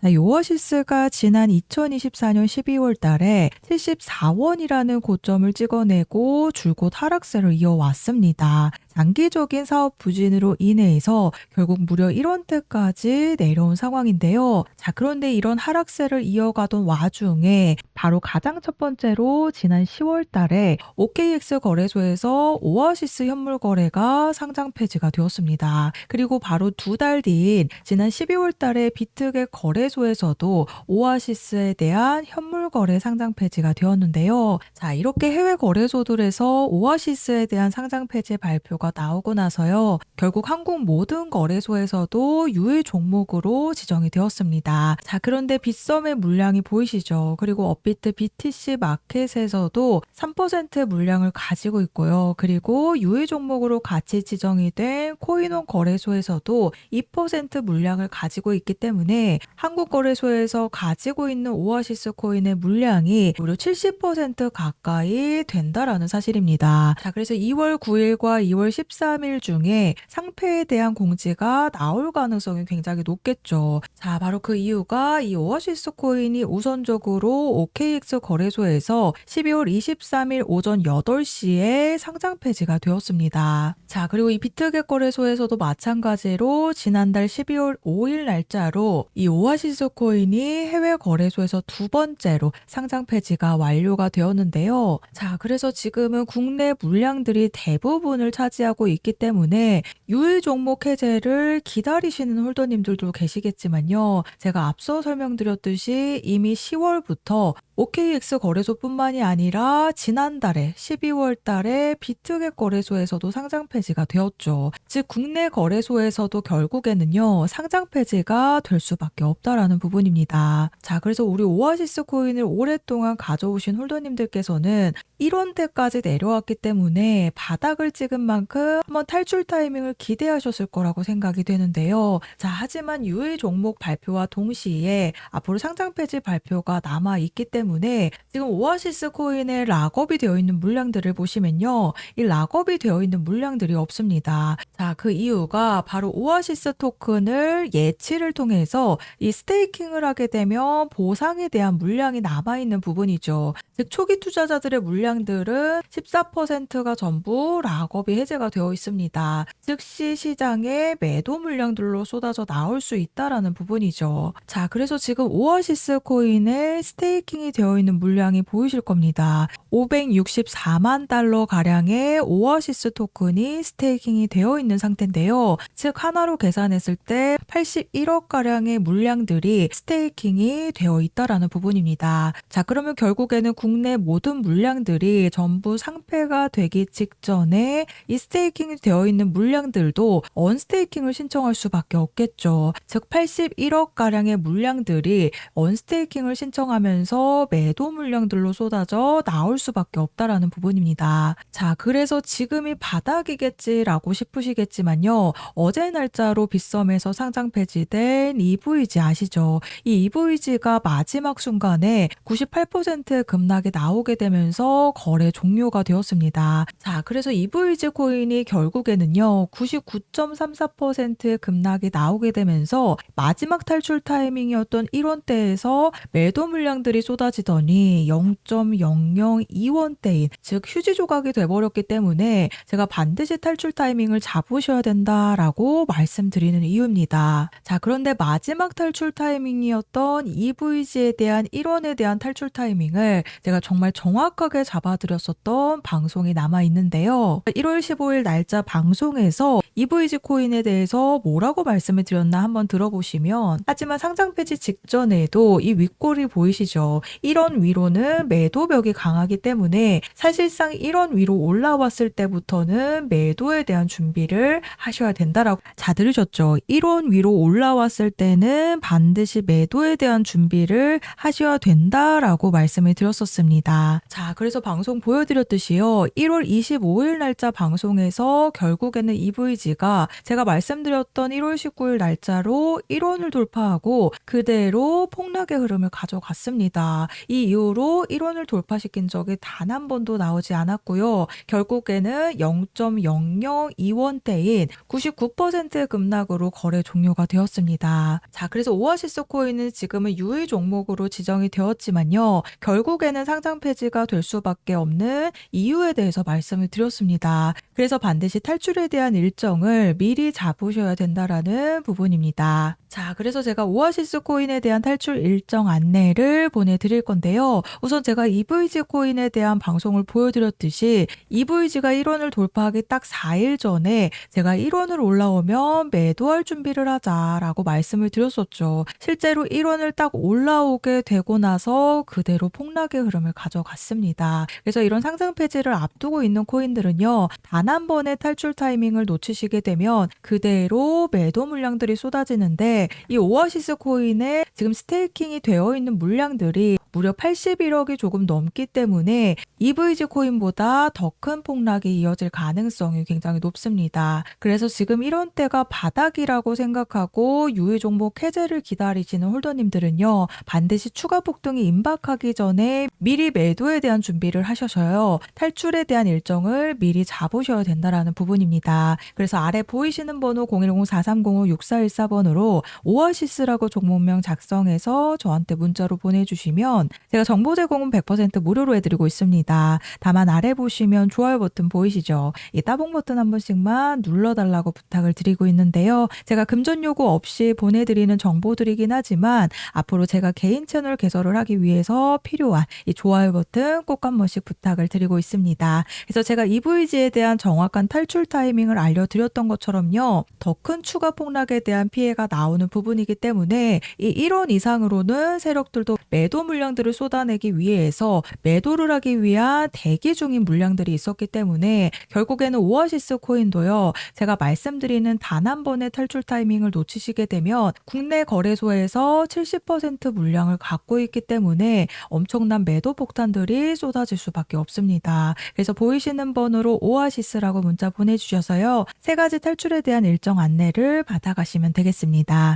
자, 이 오아시스가 지난 2024년 12월 달에 74원이라는 고점을 찍어내고 줄곧 하락세를 이어왔습니다. 장기적인 사업 부진으로 인해서 결국 무려 1원대까지 내려온 상황인데요. 자, 그런데 이런 하락세를 이어가던 와중에 바로 가장 첫 번째로 지난 10월 달에 OKX 거래소에서 오아시스 현물 거래가 상장 폐지가 되었습니다. 그리고 바로 두 달 뒤인 지난 12월 달에 비트겟 거래소에서도 오아시스에 대한 현물 거래 상장 폐지가 되었는데요. 자, 이렇게 해외 거래소들에서 오아시스에 대한 상장 폐지 발표가 나오고 나서요. 결국 한국 모든 거래소에서도 유의 종목으로 지정이 되었습니다. 자, 그런데 빗썸의 물량이 보이시죠? 그리고 업비트 BTC 마켓에서도 3% 물량을 가지고 있고요. 그리고 유의 종목으로 같이 지정이 된 코인원 거래소에서도 2% 물량을 가지고 있기 때문에 한국 거래소에서 가지고 있는 오아시스 코인의 물량이 무려 70% 가까이 된다라는 사실입니다. 자, 그래서 2월 9일과 2월 13일 중에 상패에 대한 공지가 나올 가능성이 굉장히 높겠죠. 자, 바로 그 이유가 이 오아시스 코인이 우선적으로 OKX 거래소에서 12월 23일 오전 8시에 상장 폐지가 되었습니다. 자, 그리고 이 비트겟 거래소에서도 마찬가지로 지난달 12월 5일 날짜로 이 오아시스 코인이 해외 거래소에서 두 번째로 상장 폐지가 완료가 되었는데요. 자, 그래서 지금은 국내 물량들이 대부분을 차지하고 있기 때문에 유의 종목 해제를 기다리시는 홀더님들도 계시겠지만요. 제가 앞서 설명드렸듯이 이미 10월부터 OKX 거래소뿐만이 아니라 지난달에 12월 달에 비트겟 거래소에서도 상장 폐지가 되었죠. 즉 국내 거래소에서도 결국에는요. 상장 폐지가 될 수밖에 없다라는 부분입니다. 자, 그래서 우리 오아시스 코인을 오랫동안 가져오신 홀더님들께서는 1원대까지 내려왔기 때문에 바닥을 찍은 만큼 한번 탈출 타이밍을 기대하셨을 거라고 생각이 되는데요. 자, 하지만 유의 종목 발표와 동시에 앞으로 상장 폐지 발표가 남아 있기 때문에 지금 오아시스 코인에 락업이 되어 있는 물량들을 보시면요. 이 락업이 되어 있는 물량들이 없습니다. 자, 그 이유가 바로 오아시스 토큰을 예치를 통해서 이 스테이킹을 하게 되면 보상에 대한 물량이 남아있는 부분이죠. 즉 초기 투자자들의 물량들은 14%가 전부 락업이 해제가 되어 있습니다. 즉시 시장에 매도 물량들로 쏟아져 나올 수 있다라는 부분이죠. 자, 그래서 지금 오아시스 코인에 스테이킹이 되어 있는 물량이 보이실 겁니다. 564만 달러 가량의 오아시스 토큰이 스테이킹이 되어 있는 상태인데요. 즉 하나로 계산했을 때 81억 가량의 물량들이 스테이킹이 되어 있다라는 부분입니다. 자, 그러면 결국에는 국내 모든 물량들이 전부 상폐가 되기 직전에 이 스테이킹이 되어 있는 물량들도 언스테이킹을 신청할 수밖에 없겠죠. 즉 81억 가량의 물량들이 언스테이킹을 신청하면서 매도 물량들로 쏟아져 나올 수밖에 없다라는 부분입니다. 자, 그래서 지금이 바닥이겠지라고 싶으시겠지만요. 어제 날짜로 빗썸에서 상장 폐지된 EVG 아시죠? 이 EVG가 마지막 순간에 98%의 급락이 나오게 되면서 거래 종료가 되었습니다. 자, 그래서 EVG 코인이 결국에는요. 99.34%의 급락이 나오게 되면서 마지막 탈출 타이밍이었던 1원대에서 매도 물량들이 쏟아지더니 0.002원대인 즉 휴지 조각이 돼버렸기 때문에 제가 반드시 탈출 타이밍을 잡으셔야 된다라고 말씀드리는 이유입니다. 자, 그런데 마지막 탈출 타이밍이었던 EVG에 대한 1원에 대한 탈출 타이밍을 제가 정말 정확하게 잡아드렸었던 방송이 남아있는데요. 1월 15일 날짜 방송에서 EVG 코인에 대해서 뭐라고 말씀을 드렸나 한번 들어보시면 하지만 상장 폐지 직전에도 이 윗골이 보이시죠? 1원 위로는 매도벽이 강하기 때문에 사실상 1원 위로 올라왔을 때부터는 매도에 대한 준비를 하셔야 된다라고 자 들으셨죠? 1원 위로 올라왔을 때는 반드시 매도에 대한 준비를 하셔야 된다라고 말씀을 드렸었습니다. 자, 그래서 방송 보여드렸듯이요. 1월 25일 날짜 방송에서 결국에는 EVG가 제가 말씀드렸던 1월 19일 날짜로 1원을 돌파하고 그대로 폭락의 흐름을 가져갔습니다. 이 이후로 1원을 돌파시킨 적이 단 한 번도 나오지 않았고요. 결국에는 0.002원대인 99%의 급락으로 거래 종료가 되었습니다. 자, 그래서 오아시스 코인은 지금은 유의 종목으로 지정이 되었지만요. 결국에는 상장 폐지가 될 수밖에 없는 이유에 대해서 말씀을 드렸습니다. 그래서 반드시 탈출에 대한 일정을 미리 잡으셔야 된다라는 부분입니다. 자, 그래서 제가 오아시스 코인에 대한 탈출 일정 안내를 보내드릴 건데요. 우선 제가 EVG 코인에 대한 방송을 보여드렸듯이 EVG가 1원을 돌파하기 딱 4일 전에 제가 1원을 올라오면 매도할 준비를 하자라고 말씀을 드렸었죠. 실제로 1원을 딱 올라오게 되고 나서 그대로 폭락의 흐름을 가져갔습니다. 그래서 이런 상장 폐지를 앞두고 있는 코인들은요. 단 한 번의 탈출 타이밍을 놓치시게 되면 그대로 매도 물량들이 쏟아지는데 이 오아시스 코인에 지금 스테이킹이 되어 있는 물량들이 무려 81억이 조금 넘기 때문에 EVG 코인보다 더 큰 폭락이 이어질 가능성이 굉장히 높습니다. 그래서 지금 1원대가 바닥이라고 생각하고 유의 종목 해제를 기다리시는 홀더님들은요. 반드시 추가 폭등이 임박하기 전에 미리 매도에 대한 준비를 하셔서요. 탈출에 대한 일정을 미리 잡으셔야 된다라는 부분입니다. 그래서 아래 보이시는 번호 010-4305-6414번으로 오아시스라고 종목명 작성해서 저한테 문자로 보내주시면 제가 정보 제공은 100% 무료로 해드리고 있습니다. 다만 아래 보시면 좋아요 버튼 보이시죠? 이 따봉 버튼 한 번씩만 눌러달라고 부탁을 드리고 있는데요. 제가 금전 요구 없이 보내드리는 정보들이긴 하지만 앞으로 제가 개인 채널 개설을 하기 위해서 필요한 이 좋아요 버튼 꼭 한 번씩 부탁을 드리고 있습니다. 그래서 제가 EVG에 대한 정확한 탈출 타이밍을 알려드렸던 것처럼요. 더 큰 추가 폭락에 대한 피해가 나오는 부분이기 때문에 이 1원 이상으로는 세력들도 매도 물량들을 쏟아내기 위해서 매도를 하기 위한 대기 중인 물량들이 있었기 때문에 결국에는 오아시스 코인도요. 제가 말씀드리는 단 한 번의 탈출 타이밍을 놓치시게 되면 국내 거래소에서 70% 물량을 갖고 있기 때문에 엄청난 매도 폭탄들이 쏟아질 수밖에 없습니다. 그래서 보이시는 번호로 오아시스라고 문자 보내주셔서요. 세 가지 탈출에 대한 일정 안내를 받아가시면 되겠습니다.